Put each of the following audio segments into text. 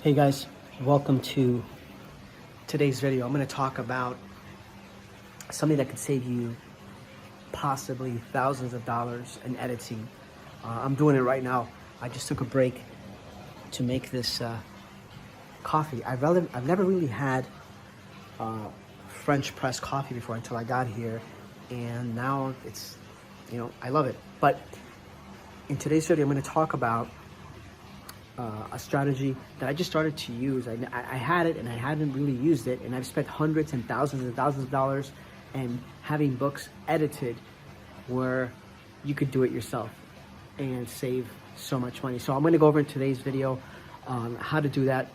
Hey guys, welcome to today's video. I'm going to talk about something that could save you possibly thousands of dollars in editing. I'm doing it right now. I just took a break to make this coffee. I've never really had French press coffee before until I got here, and now it's, I love it. But in today's video, I'm going to talk about a strategy that I just started to use. I had it and I hadn't really used it, and I've spent hundreds and thousands of dollars and having books edited where you could do it yourself and save so much money. So I'm going to go over in today's video how to do that,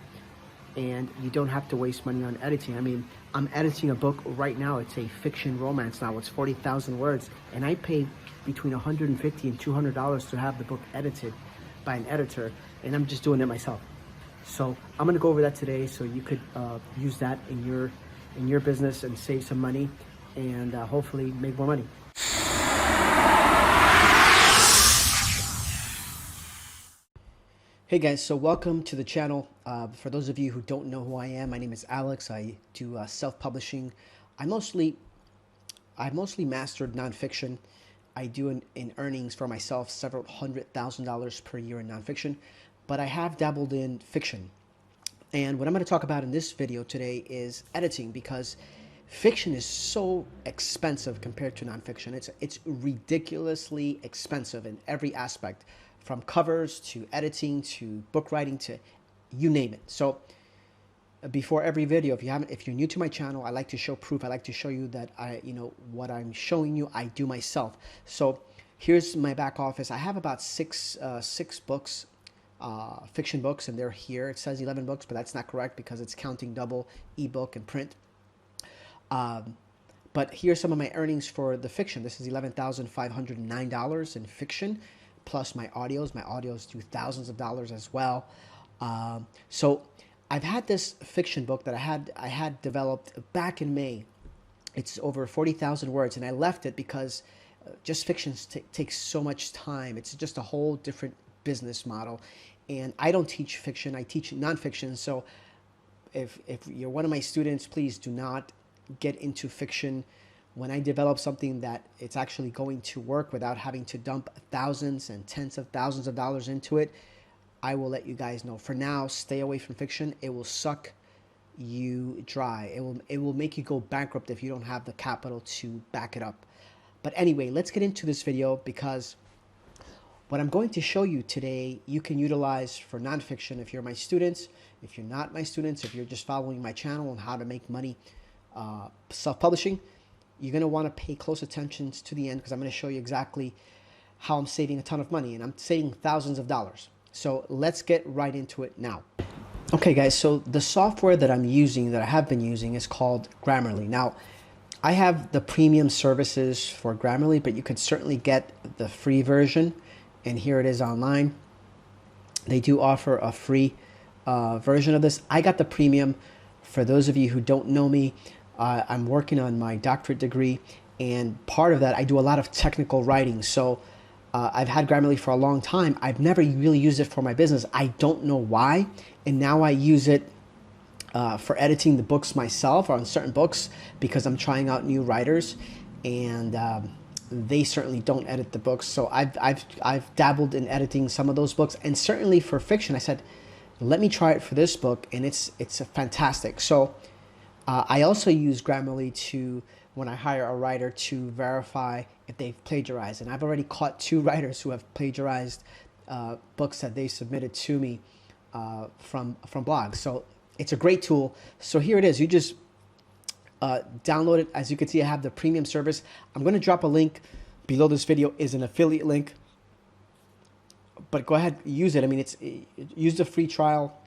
and you don't have to waste money on editing. I mean, I'm editing a book right now. It's a fiction romance novel. It's 40,000 words, and I paid between $150 and $200 to have the book edited by an editor, and I'm just doing it myself. So I'm going to go over that today, so you could use that in your business and save some money, and hopefully make more money. Hey guys, so welcome to the channel. For those of you who don't know who I am, my name is Alex. I do self-publishing. I mostly mastered nonfiction. I do in earnings for myself several $100,000 per year in nonfiction, but I have dabbled in fiction. And what I'm going to talk about in this video today is editing, because fiction is so expensive compared to nonfiction. It's ridiculously expensive in every aspect, from covers to editing to book writing to you name it. So before every video, if you're new to my channel, I like to show proof. I like to show you that what I'm showing you, I do myself. So here's my back office. I have about six books, fiction books, and they're here. It says 11 books, but that's not correct because it's counting double ebook and print. But here's some of my earnings for the fiction. This is $11,509 in fiction, plus my audios. My audios do thousands of dollars as well. So I've had this fiction book that I had developed back in May. It's over 40,000 words, and I left it because just fiction takes so much time. It's just a whole different business model, and I don't teach fiction. I teach nonfiction. So if you're one of my students, please do not get into fiction. When I develop something that it's actually going to work without having to dump thousands and tens of thousands of dollars into it, I will let you guys know. For now, stay away from fiction. It will suck you dry. It will make you go bankrupt if you don't have the capital to back it up. But anyway, let's get into this video, because what I'm going to show you today, you can utilize for nonfiction if you're my students. If you're not my students, if you're just following my channel on how to make money self-publishing, you're going to want to pay close attention to the end, because I'm going to show you exactly how I'm saving a ton of money, and I'm saving thousands of dollars. So let's get right into it now. Okay guys, so the software that I'm using, that I have been using, is called Grammarly. Now, I have the premium services for Grammarly, but you could certainly get the free version, and here it is online. They do offer a free version of this. I got the premium. For those of you who don't know me, I'm working on my doctorate degree, and part of that, I do a lot of technical writing. So I've had Grammarly for a long time. I've never really used it for my business. I don't know why. And now I use it for editing the books myself, or on certain books, because I'm trying out new writers, and they certainly don't edit the books. So I've dabbled in editing some of those books, and certainly for fiction, I said, let me try it for this book, and it's fantastic. So I also use Grammarly to, when I hire a writer, to verify if they've plagiarized. And I've already caught 2 writers who have plagiarized books that they submitted to me from blogs. So it's a great tool. So here it is. You just download it. As you can see, I have the premium service. I'm going to drop a link below this video. Is an affiliate link. But go ahead, use it. I mean, use the free trial.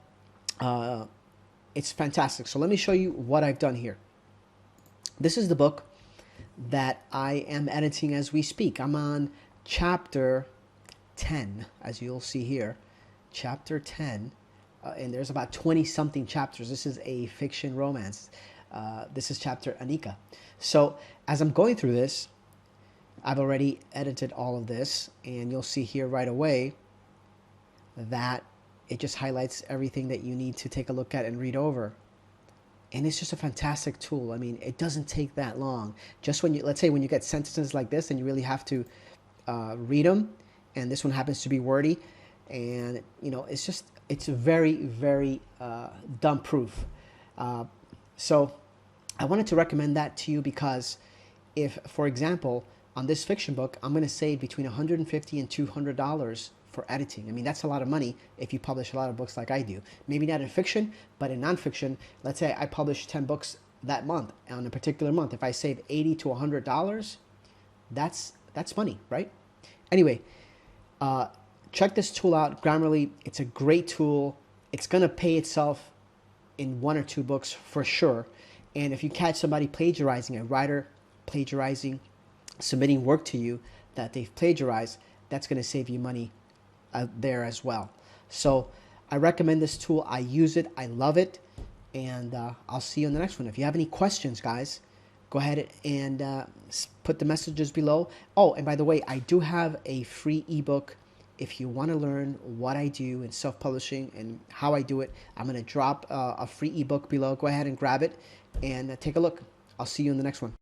It's fantastic. So let me show you what I've done here. This is the book that I am editing as we speak. I'm on chapter 10, as you'll see here. Chapter 10, and there's about 20-something chapters. This is a fiction romance. This is chapter Anika. So as I'm going through this, I've already edited all of this, and you'll see here right away that It just highlights everything that you need to take a look at and read over. And it's just a fantastic tool. I mean, it doesn't take that long. Just when you, let's say when you get sentences like this and you really have to read them, and this one happens to be wordy, and you know, it's very, very dumb proof. So I wanted to recommend that to you because if, for example, on this fiction book, I'm going to save between $150 and $200 for editing. I mean, that's a lot of money if you publish a lot of books like I do. Maybe not in fiction, but in nonfiction, let's say I publish 10 books that month, on a particular month. If I save $80 to $100, that's money, right? Anyway, check this tool out, Grammarly. It's a great tool. It's going to pay itself in 1 or 2 books for sure. And if you catch somebody plagiarizing, a writer plagiarizing, submitting work to you that they've plagiarized, that's going to save you money there as well. So I recommend this tool. I use it. I love it. And I'll see you in the next one. If you have any questions, guys, go ahead and put the messages below. Oh, and by the way, I do have a free ebook. If you want to learn what I do in self-publishing and how I do it, I'm going to drop a free ebook below. Go ahead and grab it and take a look. I'll see you in the next one.